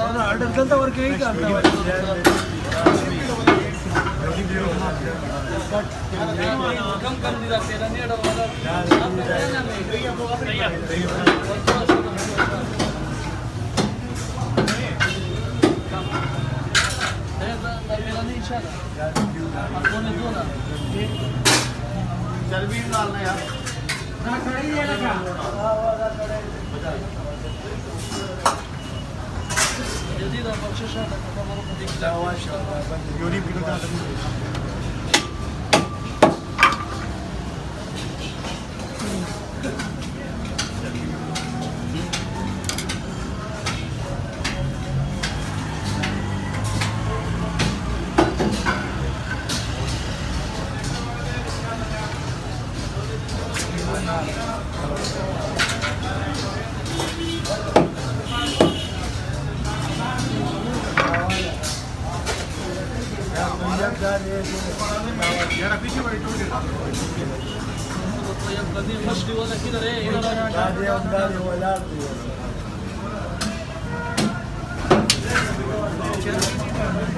order चलता और कहीं करता है कम कम दिला तेरा नहीं वाला मेरा नहीं इशारा आपने दो ना चल भी डालना यार ना खड़ी है लगा जल्दी दा बख्शिश है तो हमारा को देख लो माशाल्लाह यूनी भी का यार पीछे बड़ी टूट गई तो ये गंदी मछली वाला किधर है इधर गाड़ी वाला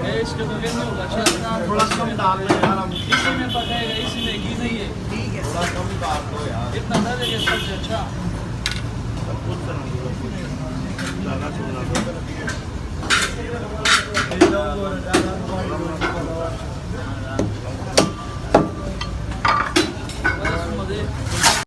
ये इसके बगैर में होगा थोड़ा कम डाल ले यार हम इसी में पकाएगा इसी में घी नहीं है ठीक है थोड़ा कम डाल दो यार इतना डालेंगे सबसे अच्छा सब कुछ ज्यादा छोड़ना